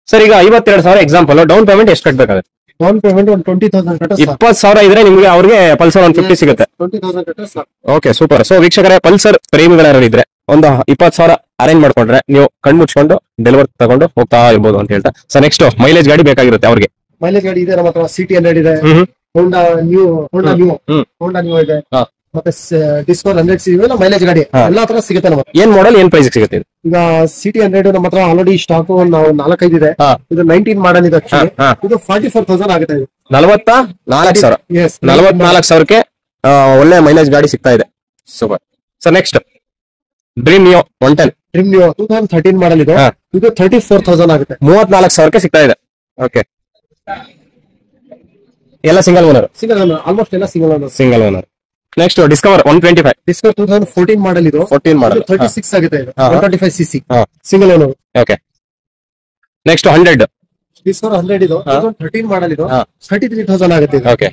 ಸರ್ ಈಗ 52,000 ಎಕ್ಸಾಂಪಲ್ ಡೌನ್ ಪೇಮೆಂಟ್ ಎಷ್ಟು ಕಟ್ಟಬೇಕಾಗುತ್ತೆ? ಡೌನ್ ಪೇಮೆಂಟ್ ಒಂದು 20,000 20,000 ಇದ್ರೆ ನಿಮ್ಗೆ ಅವ್ರಿಗೆ ಪಲ್ಸರ್ 150 ಸಿಗುತ್ತೆ. 20,000 ಓಕೆ ಸೂಪರ್. ಸೊ ವೀಕ್ಷಕರೇ, ಪಲ್ಸರ್ ಪ್ರೇಮಿಗಳಾರು ಇದ್ರೆ ಒಂದು 20,000 ಅರೇಂಜ್ ಮಾಡ್ಕೊಂಡ್ರೆ ನೀವು ಕಣ್ ಮುಚ್ಕೊಂಡು ಡೆಲಿವರ್ ತಗೊಂಡು ಹೋಗ್ತಾ ಇರ್ಬೋದು ಅಂತ ಹೇಳ್ತಾ. ಸೊ ನೆಕ್ಸ್ಟ್ ಮೈಲೇಜ್ ಗಾಡಿ ಬೇಕಾಗಿರುತ್ತೆ ಅವ್ರಿಗೆ. ಮೈಲೇಜ್ ಗಾಡಿ ಇದೆ ನಮ್ಮ ಹತ್ರ. ಸಿಟಿ 100 ಇದೆ, ಹೋಂಡಾ ನ್ಯೂ ಇದೆ, ಮತ್ತೆ ಡಿಸ್ಕವರ್ 100 ಇವೆಲ್ಲ ಮೈಲೇಜ್ ಗಾಡಿ ಎಲ್ಲಾ ತರ ಸಿಗುತ್ತೆ ನಮ್ಮ ಹತ್ರ. ಏನ್ ಮಾಡಲ್ ಏನ್ ಪ್ರೈಸ್ ಸಿಗುತ್ತೆ? ಈಗ ಸಿಟಿ 100 ನಮ್ಮ ಹತ್ರ ಆಲ್ರೆಡಿ ಸ್ಟಾಕ್ ನಾವು 4-5 ಇದೆ. ಇದು 19 ಮಾಡಲ್ ಇದೆ. ಇದು 44,000 ಆಗುತ್ತೆ. 44,000. 44,000ಕ್ಕೆ ಒಳ್ಳೆ ಮೈಲೇಜ್ ಗಾಡಿ ಸಿಗ್ತಾ ಇದೆ. Super. So next dream neo 110. Dream neo 2013 ಮಾಡಲ್ ಇದೆ. ಇದು 34,000 ಆಗುತ್ತೆ. 34,000ಕ್ಕೆ ಸಿಗ್ತಾ ಇದೆ. ಓಕೆ. ಎಲ್ಲ ಸಿಂಗಲ್ ಓನರ್. ಆಲ್ಮೋಸ್ಟ್ ಎಲ್ಲ single owner. Next Discover 125. Discover 2014 ಮಾಡಲ್ ಇದು. 14 ಮಾಡಲ್ 36 ಆಗುತ್ತೆ. 125cc single owner. Okay. Next 100. Discover 100 ಇದು 2013 ಮಾಡಲ್ ಇದು. 33,000 ಆಗುತ್ತೆ. ಓಕೆ.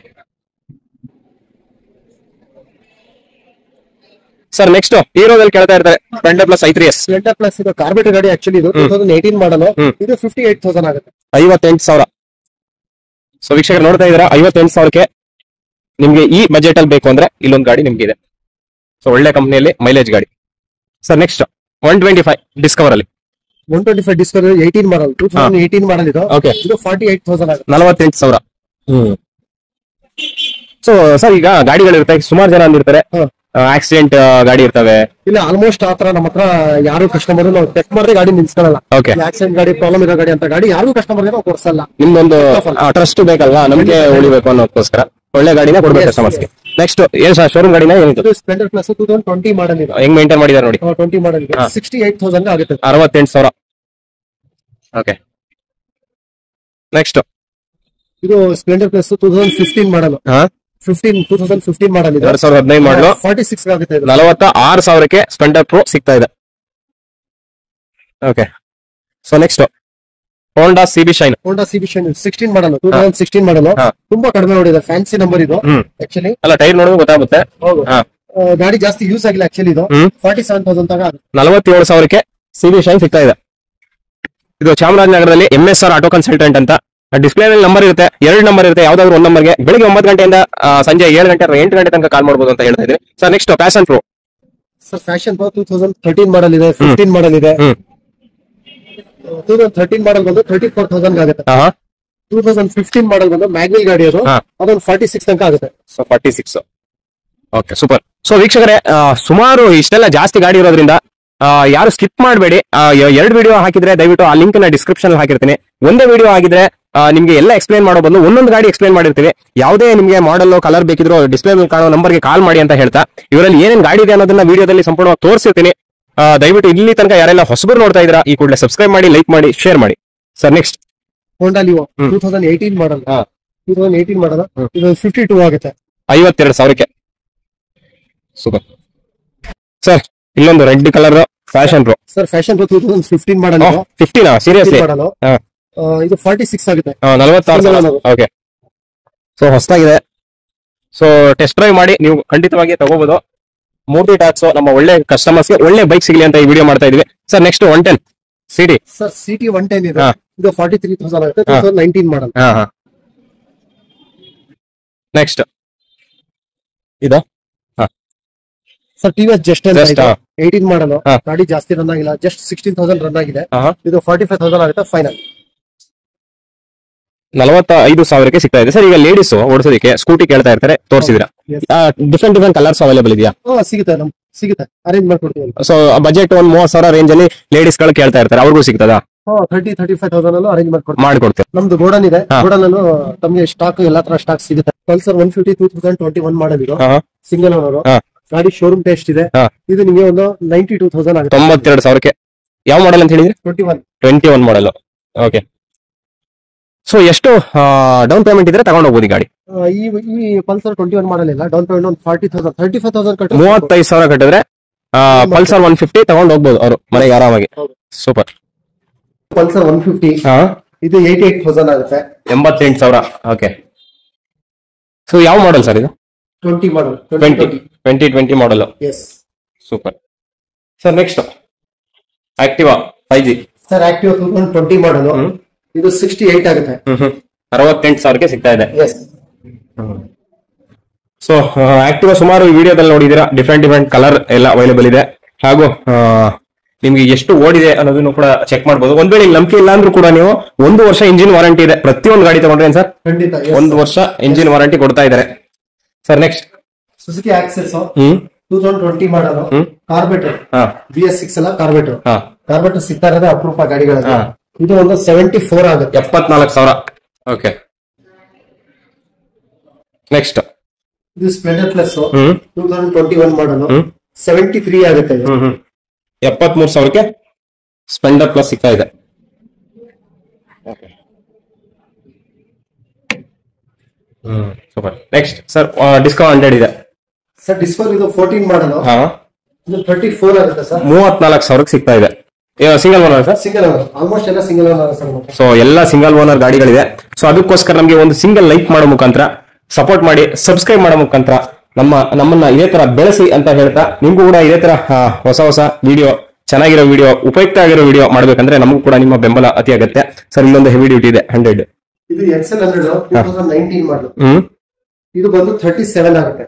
ಸರ್ ನೆಕ್ಸ್ಟ್ ಹೀರೋದಲ್ಲಿ ಕೇಳ್ತಾ ಇರ್ತಾರೆ Splendor plus i3s. Splendor plus ಇದು ಕಾರ್ಬೇಟರ್ ಗಾಡಿ ಆಕ್ಚುಲಿ. ಇದು 2018 ಮಾಡಲ್. ಇದು 58,000 ಆಗುತ್ತೆ. 58,000. ಸೊ ವೀಕ್ಷಕರು ನೋಡ್ತಾ ಇದ್ದೀರಾ, 58,000ಕ್ಕೆ ನಿಮ್ಗೆ ಈ ಬಜೆಟ್ ಅಲ್ಲಿ ಬೇಕು ಅಂದ್ರೆ ಇಲ್ಲೊಂದು ಗಾಡಿ ನಿಮ್ಗೆ ಇದೆ. ಸೊ ಒಳ್ಳೆ ಕಂಪನಿಯಲ್ಲಿ ಮೈಲೇಜ್ ಗಾಡಿ. ಸರ್ ನೆಕ್ಸ್ಟ್ 125 ಡಿಸ್ಕವರ್ ಅಲ್ಲಿ. 125 ಡಿಸ್ಕವರ್ 18 ಮಾಡಲ್ 2018 ಮಾಡಲ್ ಇದು. ಇದು 48,000 ಆಗುತ್ತೆ. 48,000. ಸೊ ಸರ್ ಈಗ ಗಾಡಿಗಳಿರುತ್ತೆ, ಸುಮಾರು ಜನ ಅಂದಿರ್ತಾರೆ ಆಕ್ಸಿಡೆಂಟ್ ಗಾಡಿ ಇರ್ತವೆ. ಇಲ್ಲ, ಆಲ್ಮೋಸ್ಟ್ ಆತರ ನಮ್ಮ ಹತ್ರ ಯಾರು ಕಸ್ಟಮರ್ ನಾವು ಚೆಕ್ ಮಾಡಿದ್ರೆ ಗಾಡಿ ನಿಲ್ಸ್ಕೊಳ್ಳಲ್ಲ. ಆಕ್ಸಿಡೆಂಟ್ ಗಾಡಿ, ಪ್ರಾಬ್ಲಮ್ ಇರೋ ಗಾಡಿ ಅಂತ ಗಾಡಿ ಯಾರು ಕಸ್ಟಮರ್ ನಾವು ಕೊಡ್ಸಲ್ಲ. ನಿಮ್ದೊಂದು ಟ್ರಸ್ಟ್ ಬೇಕಲ್ವಾ, ನಮ್ಗೆ ಉಳಿಬೇಕು ಅನ್ನೋದಕ್ಕೋಸ್ಕರ ಒಳ್ಳೆ ಗಾಡಿನ ಕೊಡ್ಬೇಕು ಕಸ್ಟಮರ್ಸ್ಗೆ. ನೆಕ್ಸ್ಟ್ ಏನ್ ಸರ್ ಶೋರೂಮ್ ಗಾಡಿನ ಏನಿದೆ? ಸ್ಪ್ಲೆಂಡರ್ ಪ್ಲಸ್ 2020 ಮಾಡಲ್ ಇದೆ. ಹೆಂಗ್ ಮೇಂಟೈನ್ ಮಾಡಿದಾರೆ ನೋಡಿ. 20 ಮಾಡಲ್ 68,000 ಆಗುತ್ತೆ. 68,000. ಓಕೆ. ನೆಕ್ಸ್ಟ್ ಇದು ಸ್ಪ್ಲೆಂಡರ್ ಪ್ಲಸ್ 2015 ಮಾಡಲ್. 2015 ಮಾಡಲ್ ಇದೆ. 2015 ಮಾಡಲು 46 ಆಗುತ್ತೆ. 46,000ಕ್ಕೆ ಸ್ಪ್ಲೆಂಡರ್ ಪ್ರೋ ಸಿಗ್ತಾ ಇದೆ. ಓಕೆ. ಸೊ ನೆಕ್ಸ್ಟ್ ಹೋಂಡಾ ಸಿಬಿ ಶೈನ್. 16 ಮಾಡಲ್ 2016 ಮಾಡಲ್. ತುಂಬಾ ಕಡಿಮೆ ಓಡಿದೆ. ಫ್ಯಾನ್ಸಿ ನಂಬರ್ ಇದು ಆಕ್ಚುಲಿ. ಅಲ್ಲ, ಟೈರ್ ನೋಡಿದ್ರೆ ಗೊತ್ತಾಗುತ್ತೆ. ಗಾಡಿ ಜಾಸ್ತಿ ಯೂಸ್ ಆಗಿಲ್ಲ ಆಕ್ಚುಲಿ. ಇದು 47,000 ತನಕ. 47,000ಕ್ಕೆ ಸಿಬಿ ಶೈನ್ ಸಿಗ್ತಾ ಇದೆ. ಇದು ಚಾಮರಾಜನಗರದಲ್ಲಿ MSR ಆಟೋ ಕನ್ಸಲ್ಟೆಂಟ್ ಅಂತ. ಡಿಸ್ಪ್ಲೇ ಮೇಲೆ ನಂಬರ್ ಇರುತ್ತೆ, 2 ನಂಬರ್ ಇರುತ್ತೆ. ಯಾವ್ದಾದ್ರು ಒಂದು ನಂಬರ್ಗೆ ಬೆಳಿಗ್ಗೆ 9 ಗಂಟೆಯಿಂದ ಸಂಜೆ 7 ಗಂಟೆ 8 ಗಂಟೆ ತನಕ ಕಾಲ್ ಮಾಡಬಹುದು ಅಂತ ಹೇಳ್ತಾ ಇದ್ದೀನಿ. Sir next passion pro. Sir Passion pro 2013 ಮಾಡಲ್ ಇದೆ. 15 ಮಾಡಲ್ ಇದೆ. 2013 ಮಾಡಲ್ ಬಂದು 34,000 ಆಗುತ್ತೆ. 2015 ಮಾಡಲ್ ಬಂದು ಮ್ಯಾಗ್ನಿಲ್ ಗಾಡಿ ಅದು. ಅದೊಂದು 46 ತನಕ ಆಗುತ್ತೆ. ಸೊ 46. Okay super. ಸೊ ವೀಕ್ಷಕರೇ, ಸುಮಾರು ಇಷ್ಟೆಲ್ಲ ಜಾಸ್ತಿ ಗಾಡಿ ಇರೋದ್ರಿಂದ ಯಾರು ಸ್ಕಿಪ್ ಮಾಡಬೇಡಿ. 2 ವಿಡಿಯೋ ಹಾಕಿದ್ರೆ ದಯವಿಟ್ಟು ಆ ಲಿಂಕ್ ನ ಡಿಸ್ಕ್ರಿಪ್ಷನ್ ಅಲ್ಲಿ ಹಾಕಿರ್ತೀನಿ. ಒಂದೇ ವಿಡಿಯೋ ಆಗಿದ್ರೆ ನಿಮ್ಗೆ ಎಲ್ಲ ಎಕ್ಸ್ಪ್ಲೈನ್ ಮಾಡೋ ಬದಲು ಒಂದೊಂದು ಗಾಡಿ ಎಕ್ಸ್ಪ್ಲೈನ್ ಮಾಡಿರ್ತೀವಿ. ಯಾವುದೇ ನಿಮಗೆ ಮಾಡಲ್ ಕಲರ್ ಬೇಕಿದ್ರು ಡಿಸ್ಪ್ಲೇ ಮೇಲೆ ಕಾಣೋ ನಂಬರ್ಗೆ ಕಾಲ್ ಮಾಡಿ ಅಂತ ಹೇಳ್ತಾ, ಇವರಲ್ಲಿ ಏನೇನು ಗಾಡಿ ಇದೆ ಅನ್ನೋದನ್ನ ವಿಡಿಯೋದಲ್ಲಿ ಸಂಪೂರ್ಣವಾಗಿ ತೋರಿಸಿರ್ತೀನಿ. ದಯವಿಟ್ಟು ಇಲ್ಲಿ ತನಕ ಯಾರೆಲ್ಲ ಹೊಸಬರು ನೋಡ್ತಾ ಇದ್ದೀರಾ, ಈ ಕೂಡಲೇ ಸಬ್ಸ್ಕ್ರೈಬ್ ಮಾಡಿ, ಲೈಕ್ ಮಾಡಿ, ಶೇರ್ ಮಾಡಿ. Sir next Honda Livo 2018 model. 2018 model ಇದು 52 ಆಗುತ್ತೆ. 52,000ಕ್ಕೆ. ಸೂಪರ್. ಸರ್ ಇಲ್ಲೊಂದು red colour Passion Pro. Sir Passion Pro 2015 model. 15 seriously ಇದು 46 ಆಗುತ್ತೆ. 46,000. ಓಕೆ. ಸೊ ಹೊಸದಾಗಿದೆ. ಸೊ ಟೆಸ್ಟ್ ಡ್ರೈವ್ ಮಾಡಿ ನೀವು ಖಂಡಿತವಾಗಿ ತಗೋಬಹುದು. ಮೂರ್ತಿ ಟ್ಯಾಕ್ಸ್ ನಮ್ಮ ಒಳ್ಳೆ ಕಸ್ಟಮರ್ಸ್ ಗೆ ಒಳ್ಳೆ ಬೈಕ್ ಸಿಗಲಿ ಅಂತ ಈ ವಿಡಿಯೋ ಮಾಡ್ತಾ ಇದೀವಿ sir. Next 110 city sir city 110 ಇದೆ. ಇದು 43,000 ಆಗುತ್ತೆ. 2019 ಮಾಡಲ್. ನೆಕ್ಸ್ಟ್ ಇದು ಸರ್ ಟಿವಿಎಸ್ ಜಸ್ಟ್ 18 ಮಾಡಲ್. ಗಾಡಿ ಜಾಸ್ತಿ ರನ್ ಆಗಿಲ್ಲ, ಜಸ್ಟ್ 16,000 ರನ್ ಆಗಿದೆ. ಇದು 45,000 ಆಗುತ್ತೆ ಫೈನಲ್. 45,000ಕ್ಕೆ ಸಿಗ್ತಾ ಇದೆ ಸರ್. ಈಗ ಲೇಡೀಸ್ ಓಡಿಸೋದಕ್ಕೆ ಸ್ಕೂಟಿ ಕೇಳ್ತಾ ಇರ್ತಾರೆ, ತೋರಿಸಿದಿರಾ? ಡಿಫ್ರೆಂಟ್ ಕಲರ್ಸ್ ಅವೈಲೇಬಲ್ ಇದೆಯಾ? ಸಿಗುತ್ತೆ ಅರೇಂಜ್ ಮಾಡ್ಕೊಡ್ತೀವಿ. ಸೊ ಬಜೆಟ್ ಒಂದ್ 30,000 ರೇಂಜ್ ಅಲ್ಲಿ ಲೇಡೀಸ್ ಗಳು ಕೇಳ್ತಾ ಇರ್ತಾರೆ, ಅವ್ರಿಗೂ ಸಿಗ್ತದಾ? 35,000 ಅರೇಂಜ್ ಮಾಡ್ಕೊಡ್ತೇವೆ. ನಮ್ದು ಗೋಡನ್ ಇದೆ. ಗೋಡನ್ ಅನ್ನು ತಮಗೆ ಸ್ಟಾಕ್ ಎಲ್ಲಾ ತರ ಸ್ಟಾಕ್ ಸಿಗುತ್ತೆ. ಪಲ್ಸರ್ 150 2021 ಮಾಡಲ್ ಇದು, ಸಿಂಗಲ್ ಓನರ್ ಗಾಡಿ. ಶೋರೂಮ್ ಟೆಸ್ಟ್ ಇದೆ. ಇದು ನಿಮಗೆ ಒಂದು 92,000 ಆಗುತ್ತೆ. 92,000ಕ್ಕೆ. ಯಾವ ಮಾಡಲ್ ಅಂತ ಹೇಳಿದ್ರೆ? 21 ಮಾಡಲ್. ಓಕೆ. ಸೊ ಎಷ್ಟು ಡೌನ್ ಪೇಮೆಂಟ್ ಇದ್ರೆ ತಗೊಂಡು ಹೋಗ್ಬೋದು ಈ ಗಾಡಿ? ಈ ಪಲ್ಸರ್ 21 ಮಾಡಲ್ ಇಲ್ಲ, ಡೌನ್ ಪೇಮೆಂಟ್ ಒಂದು 40,000 35,000 ಕಟ್ಟಿದ್ರೆ 35,000 ಕಟ್ಟಿದ್ರೆ ಪಲ್ಸರ್ 150 ತಗೊಂಡು ಹೋಗ್ಬೋದು ಅವರು ಮನೆಗೆ ಆರಾಮಾಗಿ. ಸೂಪರ್. ಪಲ್ಸರ್ 150 ಇದು 88,000 ಆಗುತ್ತೆ. 88,000. ಓಕೆ. ಸೊ ಯಾವ ಮಾಡಲ್ ಸರ್ ಇದು? 20 model. 2020 model. Yes. Super sir. Next Activa 5G sir. Activa 2020 model. ಇದು 68 ಆಗುತ್ತೆ. 68,000ಕ್ಕೆ ಸಿಗ್ತಾ ಇದೆ. ಎಸ್. ಸೊ ಆಕ್ಟಿವಾ ಸುಮಾರು ವಿಡಿಯೋದಲ್ಲಿ ನೋಡಿದೀರಾ, ಡಿಫ್ರೆಂಟ್ ಕಲರ್ ಎಲ್ಲ ಅವೈಲೇಬಲ್ ಇದೆ. ಹಾಗೂ ನಿಮ್ಗೆ ಎಷ್ಟು ಓಡಿದೆ ಅನ್ನೋದನ್ನು ಕೂಡ ಚೆಕ್ ಮಾಡಬಹುದು. ಒಂದ್ ವೇಳೆ ನಂಬಿಕೆ ಇಲ್ಲ ಅಂದ್ರೂ ಕೂಡ ನೀವು 1 ವರ್ಷ ಇಂಜಿನ್ ವಾರಂಟಿ ಇದೆ ಪ್ರತಿಯೊಂದು ಗಾಡಿ ತಗೊಂಡ್ರೆ ಸರ್. ಖಂಡಿತ 1 ವರ್ಷ ಇಂಜಿನ್ ವಾರಂಟಿ ಕೊಡ್ತಾ ಇದ್ದಾರೆ ಸರ್. ನೆಕ್ಸ್ಟ್ ಸುಜುಕಿ ಆಕ್ಸೆಸ್ 2020 ಮಾಡಲ್. ಕಾರ್ಬೇಟರ್ BS6 ಎಲ್ಲ ಕಾರ್ಬೇಟರ್ ಸಿಗ್ತಾ ಇರೋದೇ ಅಪರೂಪ ಗಾಡಿಗಳಲ್ಲಿ. ಇದು ಒಂದು 74 ಆಗುತ್ತೆ. 74,000. ಓಕೆ. ನೆಕ್ಸ್ಟ್ ಇದು ಸ್ಪ್ಲೆಂಡರ್ ಪ್ಲಸ್ 2021 ಮಾಡಲ್. 73 ಆಗುತ್ತೆ. 73,000ಕ್ಕೆ ಸ್ಪ್ಲೆಂಡರ್ ಪ್ಲಸ್ ಸಿಗ್ತಾ ಇದೆ. ಸೂಪರ್. ನೆಕ್ಸ್ಟ್ ಸರ್ ಡಿಸ್ಕೌಂಟ್ 100 ಇದೆ ಸರ್. ಡಿಸ್ಕೌಂಟ್ ಇದು 14 ಮಾಡಲ್. ಇದು 34 ಆಗುತ್ತೆ ಸರ್. 34,000ಕ್ಕೆ ಸಿಗ್ತಾ ಇದೆ. Single owner sir? Single owner. Almost ಎಲ್ಲ ಸಿಂಗಲ್ ಓನರ್ ಸರ್. ಸೊ ಎಲ್ಲ ಸಿಂಗಲ್ ಓನರ್ ಗಾಡಿಗಳಿದೆ. ಸೊ ಅದಕ್ಕೋಸ್ಕರ ನಮಗೆ ಒಂದು ಸಿಂಗಲ್ ಲೈಕ್ ಮಾಡೋ ಮುಖಾಂತರ ಸಪೋರ್ಟ್ ಮಾಡಿ, ಸಬ್ಸ್ಕ್ರೈಬ್ ಮಾಡೋ ಮುಖಾಂತರ ನಮ್ಮನ್ನ ಇದೇ ತರ ಬೆಳೆಸಿ ಅಂತ ಹೇಳ್ತಾ, ನಿಮ್ಗೂ ಕೂಡ ಇದೇ ತರ ಹೊಸ ವಿಡಿಯೋ, ಚೆನ್ನಾಗಿರೋ ವಿಡಿಯೋ, ಉಪಯುಕ್ತ ಆಗಿರೋ ವಿಡಿಯೋ ಮಾಡ್ಬೇಕಂದ್ರೆ ನಮಗೂ ಕೂಡ ನಿಮ್ಮ ಬೆಂಬಲ ಅತಿ ಅಗತ್ಯ ಸರ್. ಇಲ್ಲೊಂದು ಹೆವಿ ಡ್ಯೂಟಿ ಇದೆ 100. ಇದು XL 100 2019 ಮಾಡಲ್. ಇದು ಬಂದು 37 ಆಗುತ್ತೆ.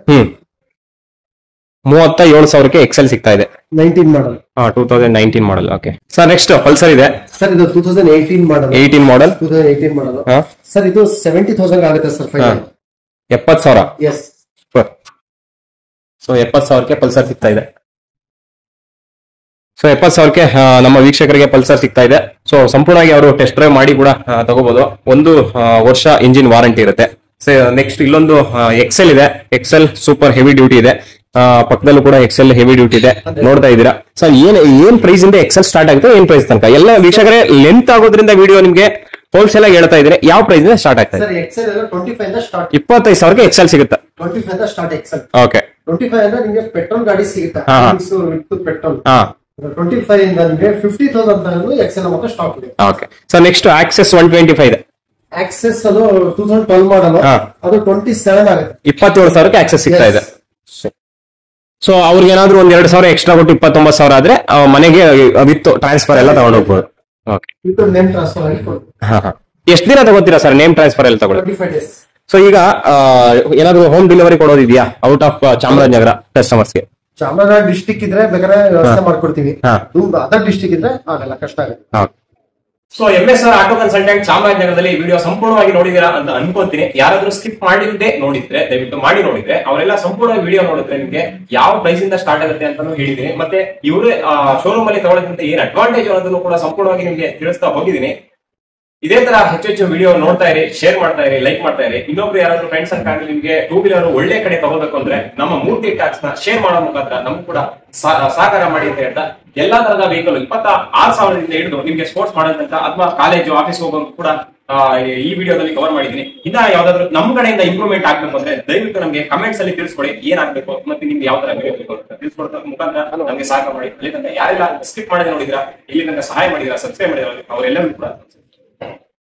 37,000ಕ್ಕೆ XL ಸಿಗ್ತಾ ಇದೆ. 19 model. 2019 model. Okay sir. Next Pulsar ಇದೆ ಸರ್. ಇದು 2018 ಮಾಡಲ್. 18 ಮಾಡಲ್. 2018 ಮಾಡಲ್ ಸರ್. ಇದು 70,000 ಆಗುತ್ತೆ ಸರ್ ಫೈನಲ್. 70,000. ಎಸ್. ಸೊ 70,000ಕ್ಕೆ ಪಲ್ಸರ್ ಸಿಗ್ತಾ ಇದೆ. ಸೊ 70,000ಕ್ಕೆ ನಮ್ಮ ವೀಕ್ಷಕರಿಗೆ ಪಲ್ಸರ್ ಸಿಗ್ತಾ ಇದೆ. ಸೊ ಸಂಪೂರ್ಣವಾಗಿ ಅವರು ಟೆಸ್ಟ್ ಡ್ರೈವ್ ಮಾಡಿ ಕೂಡ ತಗೋಬಹುದು. 1 ವರ್ಷ ಇಂಜಿನ್ ವಾರಂಟಿ ಇರುತ್ತೆ. ನೆಕ್ಸ್ಟ್ ಇಲ್ಲೊಂದು XL ಇದೆ. XL ಸೂಪರ್ ಹೆವಿ ಡ್ಯೂಟಿ ಇದೆ. ಪಕ್ಕದಲ್ಲೂ ಕೂಡ XL ಹೆವಿ ಡ್ಯೂಟಿ ಇದೆ, ನೋಡ್ತಾ ಇದ್ದೀರಾ ಸರ್. ಏನ್ ಪ್ರೈಸ್ ಇಂದ XL ಸ್ಟಾರ್ಟ್ ಆಗುತ್ತೆ, ಏನ್ ಪ್ರೈಸ್ ತನಕ ಎಲ್ಲ ವೀಕ್ಷಕರೇ ಲೆಂತ್ ಆಗೋದ್ರಿಂದ ವಿಡಿಯೋ ನಿಮ್ಗೆ ಹೋಲ್ಸೇಲ್ ಆಗಿ ಹೇಳ್ತಾ ಇದ್ರೆ ಯಾವ ಪ್ರೈಸ್ ಇಂದ ಸ್ಟಾರ್ಟ್ ಆಗ್ತದೆ? 25,000ಕ್ಕೆ XL ಸಿಗುತ್ತೆ. 25 ಇಂದ ಸ್ಟಾರ್ಟ್ XL. ಓಕೆ. 25 ಅಂದ್ರೆ ನಿಮಗೆ ಪೆಟ್ರೋಲ್ ಗಾಡಿ ಸಿಗುತ್ತೆ. ಪೆಟ್ರೋಲ್ 25 ಇಂದ ನಿಮಗೆ 50,000 ತನಕ XL ಮಾತ್ರ ಸ್ಟಾಕ್ ಇದೆ. Okay sir. ನೆಕ್ಸ್ಟ್ ಆಕ್ಸೆಸ್ 125 ಇದೆ. ಆಕ್ಸೆಸ್ ಅದು 2012 ಮಾಡಲ್. ಅದು 27 ಆಗುತ್ತೆ. 27,000ಕ್ಕೆ ಆಕ್ಸೆಸ್ ಸಿಗ್ತಾ ಇದೆ. ಸೊ ಅವ್ರಿಗೆ ಏನಾದ್ರು 2,000 ಎಕ್ಸ್ಟ್ರಾ ಕೊಟ್ಟು 29,000 ಆದ್ರೆ ಮನೆಗೆ ವಿತ್ ಟ್ರಾನ್ಸ್ಫರ್ ಎಲ್ಲ ತಗೊಂಡು ಹೋಗ್ಬೋದು. ಎಷ್ಟು ದಿನ ತಗೋತೀರಾ ಸರ್ ನೇಮ್ ಟ್ರಾನ್ಸ್ಫರ್ ಎಲ್ಲ ತಗೊಳ್ಳಿ? 25 days. ಸೊ ಈಗ ಏನಾದ್ರು ಹೋಮ್ ಡೆಲಿವರಿ ಕೊಡೋದಿದ್ಯಾ ಔಟ್ ಆಫ್ ಚಾಮರಾಜನಗರ ಕಸ್ಟಮರ್ಸ್ಗೆ? ಚಾಮರಾಜನಗರ ಡಿಸ್ಟಿಕ್ ಇದ್ರೆ ಬೇಕಾದ್ರೆ ವ್ಯವಸ್ಥೆ ಮಾಡ್ಕೊಡ್ತೀವಿ. ಅದರ್ ಡಿಸ್ಟಿಕ್ ಇದ್ರೆ ಆಗಲ್ಲ, ಕಷ್ಟ ಆಗುತ್ತೆ. ಸೊ MSR ಆಟೋ ಕನ್ಸಲ್ಟೆಂಟ್ ಚಾಮರಾಜನಗರದಲ್ಲಿ ವಿಡಿಯೋ ಸಂಪೂರ್ಣವಾಗಿ ನೋಡಿದೀರಾ ಅಂತ ಅನ್ಕೊಂತೀನಿ. ಯಾರಾದ್ರೂ ಸ್ಕಿಪ್ ಮಾಡಿದ್ರೆ ನೋಡಿದ್ರೆ ದಯವಿಟ್ಟು ಮಾಡಿ ನೋಡಿದ್ರೆ ಅವರೆಲ್ಲ ಸಂಪೂರ್ಣ ವಿಡಿಯೋ ನೋಡಿದ್ರೆ ನಿಮ್ಗೆ ಯಾವ ಪ್ರೈಸ್ ಇಂದ ಸ್ಟಾರ್ಟ್ ಆಗುತ್ತೆ ಅಂತಾನು ಹೇಳಿದೀನಿ. ಮತ್ತೆ ಇವರು ಶೋರೂಮ್ ಅಲ್ಲಿ ತಗೊಳ್ಳೋದ್ರಿಂದ ಏನ್ ಅಡ್ವಾಂಟೇಜ್ ಅನ್ನೋದನ್ನು ಕೂಡ ಸಂಪೂರ್ಣವಾಗಿ ನಿಮ್ಗೆ ತಿಳಿಸ್ತಾ ಹೋಗಿದ್ದೀನಿ. ಇದೇ ತರ ಹೆಚ್ಚು ವಿಡಿಯೋ ನೋಡ್ತಾ ಇರಿ, ಶೇರ್ ಮಾಡ್ತಾ ಇರಿ, ಲೈಕ್ ಮಾಡ್ತಾ ಇರಿ. ಇನ್ನೊಬ್ರು ಯಾರಾದ್ರೂ ಫ್ರೆಂಡ್ಸ್ ಅಂಡ್ ಫ್ಯಾಮಿಲಿ ನಿಮ್ಗೆ 2 ವೀಲರ್ ಒಳ್ಳೆ ಕಡೆ ತಗೋಬೇಕು ಅಂದ್ರೆ ನಮ್ಮ ಮೂರ್ತಿ ಟ್ಯಾಕ್ಸ್ ನ ಶೇರ್ ಮಾಡೋ ಮುಖಾಂತರ ನಮ್ಗೆ ಕೂಡ ಸಹಕಾರ ಮಾಡಿ ಅಂತ ಹೇಳ್ತಾ, ಎಲ್ಲಾ ತರದ ವೆಹಿಕಲ್ 26,000ದಿಂದ ಹಿಡಿದು ನಿಮ್ಗೆ ಸ್ಪೋರ್ಟ್ಸ್ ಮಾಡೋದಂತ ಅಥವಾ ಕಾಲೇಜು ಆಫೀಸ್ ಹೋಗೋದು ಕೂಡ ಈ ವಿಡಿಯೋದಲ್ಲಿ ಕವರ್ ಮಾಡಿದೀನಿ. ಇನ್ನ ಯಾವ್ದಾದ್ರು ನಮ್ಮ ಕಡೆಯಿಂದ ಇಂಪ್ರೂವ್ಮೆಂಟ್ ಆಗ್ಬೇಕು ಅಂದ್ರೆ ದಯವಿಟ್ಟು ನಮಗೆ ಕಮೆಂಟ್ಸ್ ಅಲ್ಲಿ ತಿಳಿಸ್ಕೊಡಿ ಏನ್ ಆಗ್ಬೇಕು ಮತ್ತೆ ನಿಮ್ಗೆ ಯಾವ ತರ ವಿಡಿಯೋ ಬೇಕು ಅಂತ ತಿಳಿಸ್ಕೊಡೋ ಮುಖಾಂತರ ನಮ್ಗೆ ಸಹಕಾರ ಮಾಡಿ. ಅಲ್ಲಿ ತನಕ ಯಾರೆಲ್ಲ ಸ್ಕಿಪ್ ಮಾಡದೆ ನೋಡಿದ್ರಾ, ಇಲ್ಲಿ ತನಕ ಸಹಾಯ ಮಾಡಿದ್ರ, ಸಬ್ಸ್ಕ್ರೈಬ್ ಮಾಡಿದ್ರ ಅವರೆಲ್ಲರೂ ಕೂಡ